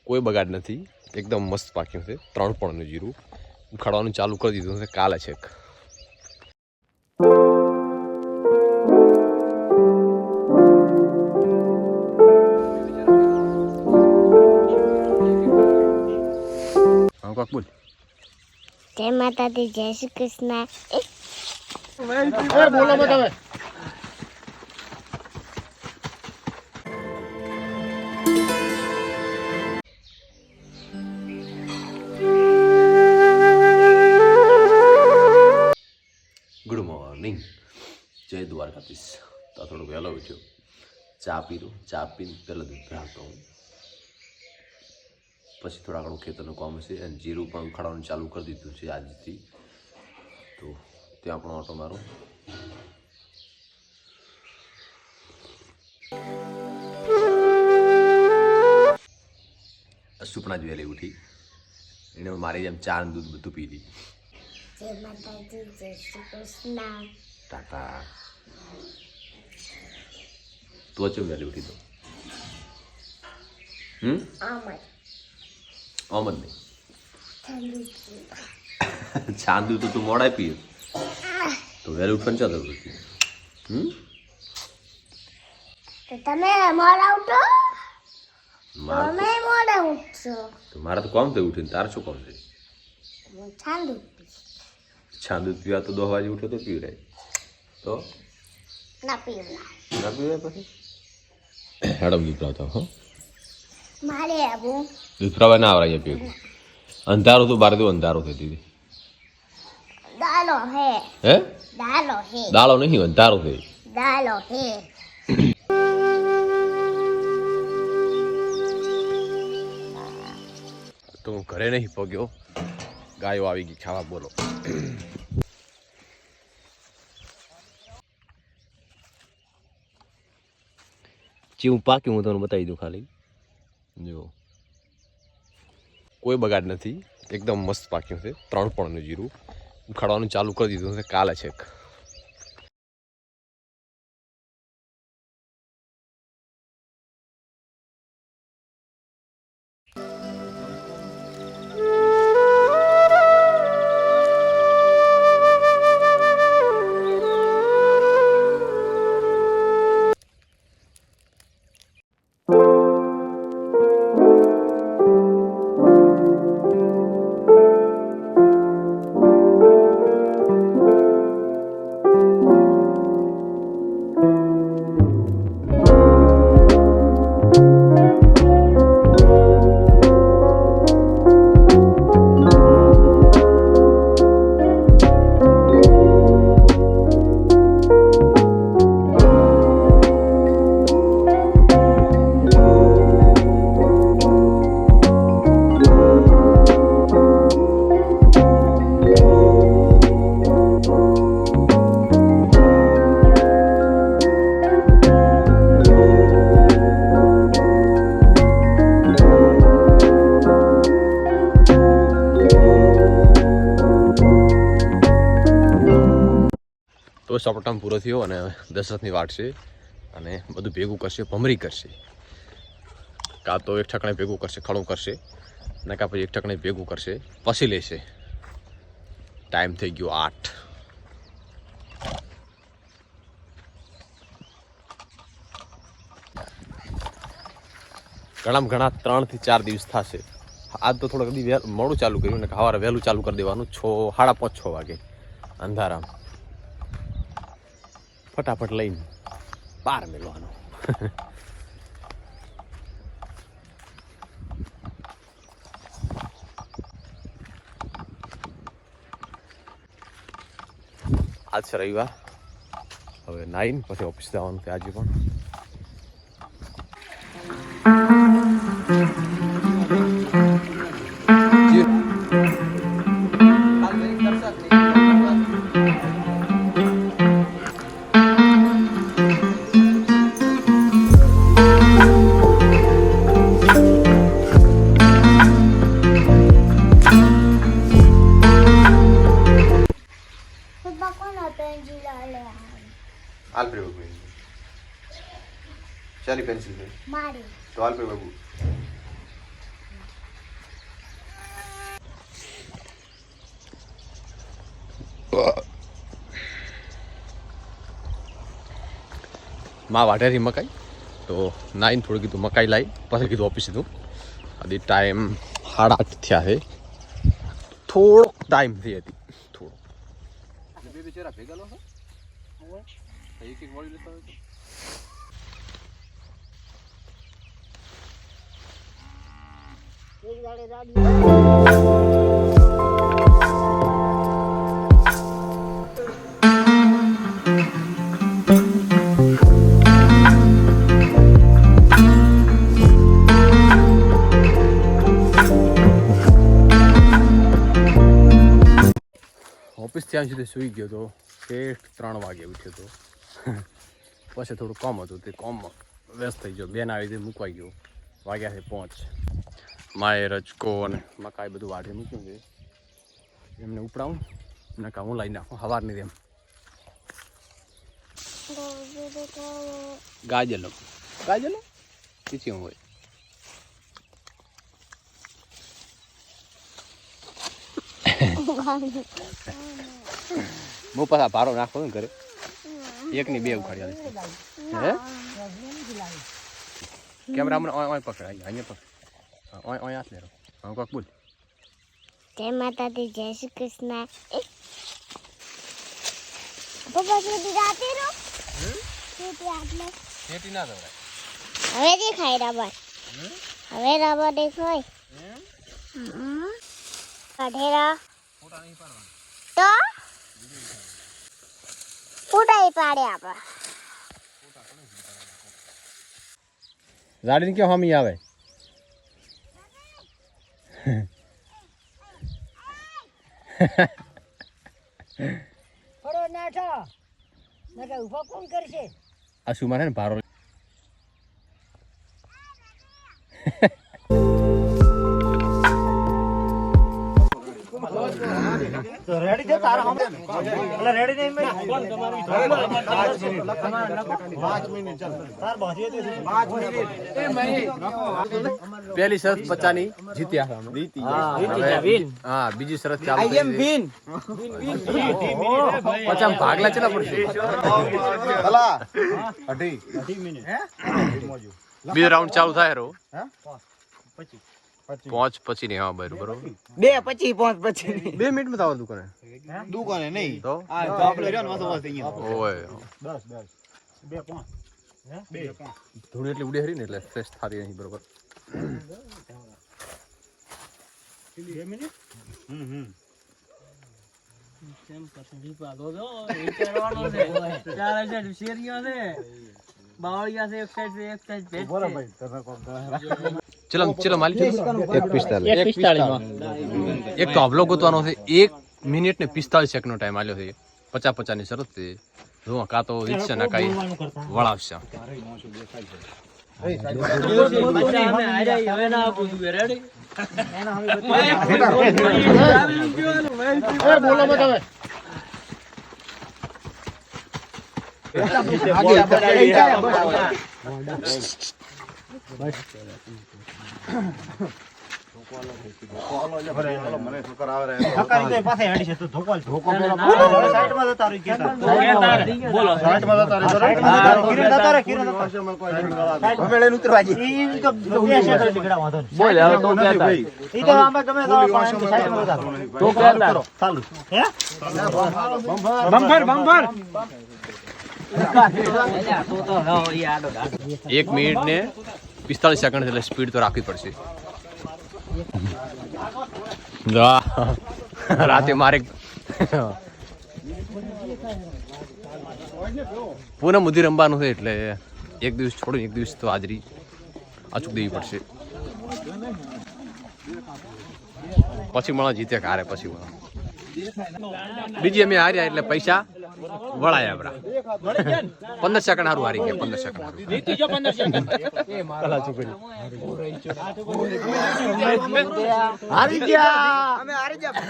કોઈ બગાડ નથી, એકદમ મસ્ત પાક્યું છે. 3 પણનું જીરું ઉખાડવાનું ચાલુ કરી દીધું છે કાલે છેક. હા બોલ. જય માતાજી, જય શ્રી કૃષ્ણ. બોલો બધા. ગુડ મોર્નિંગ, જય દ્વારકાધીશ. તો થોડું વહેલો ઉઠ્યો, ચા પીધું. ચા પીને પહેલાં દૂધ ભરાવતો હું, પછી થોડા ઘણું ખેતરનું કામ છે અને જીરું પણ ઉખાડવાનું ચાલુ કરી દીધું છે આજથી. તો ત્યાં પણ ઓટો મારો. સુપના જ વહેલી ઉઠી, એને મારી જેમ ચા દૂધ બધું પી દી. જય માતાજી, જય શ્રી કૃષ્ણ. ટાટા. તું ચમ વહેલી ઉઠી તો? આમ જ નહીં, ચાંદુ તો તું મોડા પીએ તો વહેલું ઉઠવાનું ચાલુ હતી. તો તમે મોડા ઉઠો, તમે મોડા ઉઠશો. મારે તો કોમ થયું ઉઠીને, તારે શું કોમ છે? હું ચાંદુ છાંદુ પીવા તો 10 વાગે ઉઠે તો પીવડાય તો ના પીવડા ના પીવાય. પછી હેડમ દૂધ પીવતા હો. મારે આવું દૂધ પીવા ના આવડે પીવું. અંધારું તો બાર તો અંધારું થઈ દીધી. દાલો હે હે? દાલો હે. દાળો નહીં, અંધારું થઈ. દાલો હે. તો હું ઘરે નહીં પગ્યો, ગાયો આવી ગઈ ખાવા. બોલો. ચીવું પાક્યું હું તમને બતાવી દઉં ખાલી. જો કોઈ બગાડ નથી, એકદમ મસ્ત પાક્યું છે. 3 પણનું જીરું ઉખાડવાનું ચાલુ કરી દીધું છે કાલે છેક. તો સપટામ પૂરો થયો અને દશરથની વાટ છે અને બધું ભેગું કરશે, ભમરી કરશે. કાં તો એક ઠકણે ભેગું કરશે, ખડું કરશે, ને કાં પછી એક ઠકણે ભેગું કરશે, પછી લેશે. ટાઈમ થઈ ગયો 8. ઘણા 3 થી 4 દિવસ થશે. આજ તો થોડુંક મોડું ચાલુ કર્યું ને સવારે વહેલું ચાલુ કરી દેવાનું. 5:30-6 વાગે અંધારામ ફટાફટ લઈને બહાર મેળવાનો. આજ છે રવિવાર. હવે 9 પછી ઓફિસ જવાનું છે આજે પણ. ચાલી પેન્સિલ છે મારી તો હાલ પે બાબુ. માં વાઢેરી મકાઈ તો નાઈને થોડું કીધું મકાઈ લાવી પછી કીધું ઓફિસ સીધું હજી ટાઈમ 8:30 થયા છે થોડોક ટાઈમ થઈ હતી થોડો બે બિચારા ભેગા લો એક એક વાળી લેતા હોય ઓફિસ ત્યાં સુધી સૂઈ ગયો તો ઠેઠ 3 વાગે ઉઠ્યો તો પછી થોડું કામ હતું તે કામમાં વ્યસ્ત થઈ ગયો બેન આવી રીતે મૂકવાઈ ગયો વાગ્યા છે 5 માએ રજકો અને મકાઈ બધું વાઢી મૂક્યું છે એમને ઉપડાવું ને કાં હું લાવી નાખું સવારની એમ ગાજલો પીછી હોય હું પાછા ભારો નાખો ને ઘરે એકની 2 ઉખાડી હે કેમેરામાં ઓય પકડાય અહીંયા પકડ ઓય હાથ લેરો હા કોક બોલ જય માતાજી જય શ્રી કૃષ્ણ પપ્પા સુધી રાતે રો સુધી આટલે ખેતી ના દવરાય હવે દેખાય રબર હવે રબર દેખાય કાઢેરા ફોટા નહીં પાડવાના તો ફોટા પાડે આપા ગાડીને ક્યાં હમી આવે ફળો નાઠો નકે ઉભો કોણ કરશે આ શું મારે ને ભારો તો રેડી છે તારા હમ એટલે રેડી નહીં મે કોણ તમારી 5 મિનિટ ચાલ તાર બાધી દે 5 મિનિટ એ મહી પહેલી શરત 50 ની જીત્યા હા બીજી શરત ચાલુ આઈ એમ વિન 50 ભાગલા ચલા પડશે અલા 2.5 મિનિટ બીજો રાઉન્ડ ચાલુ થાય રો હે 5 પછી ને હા બરોબર 2 પછી 5 પછી 2 મિનિટ માં તાવ દુકાને દુકાને નહીં તો આ તો આપણે રહ્યો ને વાસો વાસ અહીંયા ઓય 10 2 5 હે 2 5 ધૂળ એટલી ઉડે હરી ને એટલે ફ્રેશ થારી નહીં બરોબર 2 મિનિટ કેમ પસંદી પાડો જો વિચારવાનો છે 4000 શેરીઓ છે બાવળિયા છે એક સાઈડ ભેજ બોલો ભાઈ તમે કોમ ચલો માલી 1:45 માં એક તો અવલો ગોતવાનો છે 1 મિનિટ ને 45 સેકન્ડનો ટાઈમ આલ્યો છે 50 ની શરત છે જો કા તો રીક્ષા ના કાઈ વળાવશે હવે ના આપું છું રેડી બોલો મત હવે મને ઠોકર આવે રે ઠોકરી તો પાસે હેડી છે તો ધોકો પેલા સાઈડમાં જતા રહી કે બોલો સાઈડમાં જતા રહી કિરણ જતા રહે કિરણ હવે લઈને ઉતરવા જી ઈ તો બે શેર નીકળા વાંધો બોલ હવે તો કહેતા ઈ તો આમાં ગમે તો સાઈડમાં જતા તો કહેતા ચાલુ હે બમ્પર 1 મિનિટ ને 45 સેકન્ડ એટલે સ્પીડ તો રાખવી પડશે રાતે મારે પૂનમ સુધી રમવાનું છે એટલે એક દિવસ છોડીને એક દિવસ તો હાજરી અચૂક દેવી પડશે પછી મળવા જીતે હારે પછી મળવા બીજી અમે હાર્યા એટલે પૈસા વળાયા બરા 15 સેકન્ડ હારું હારી ગયા 15 સેકન્ડ હારી ગયા અમે હારી ગયા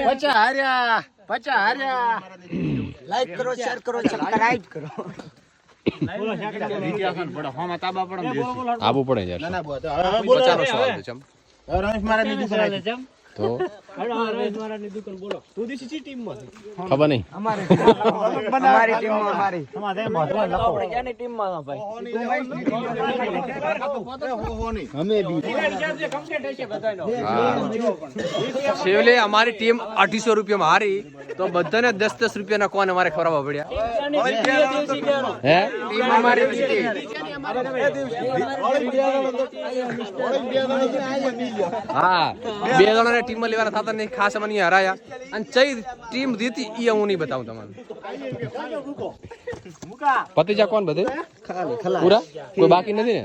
પચા હાર્યા લાઈક કરો શેર કરો સબસ્ક્રાઇબ કરો આબુ પડે યાર ના બોલો પચાસનો સવાલ છે ચમ રમેશ મારા બીજું કરાય તો ખબર નહીં. અમારી ટીમમાં અમારી અમારે એમ ભગવાન લખો. આપણે ક્યાંની ટીમમાં છો ભાઈ છેલ્લે અમારી ટીમ 800 રૂપિયામાં હારી તો બધાને 10-10 રૂપિયાના કોણ અમારે ખવડાવવા પડ્યા હે ટીમ અમારી હા 2 જણાને ટીમમાં લેવાના થતા નહીં ખાસ અમને હરાયા અને ચઈ ટીમ જીતી ઈ હું નહીં બતાવું તમને પતિજા કોણ બધે પૂરા કોઈ બાકી નથી ને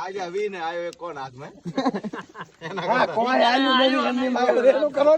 આજે આવીને આવ્યો એક કોણ હાથમાં કોણ આવ્યું નહીં એમની માગણી કરો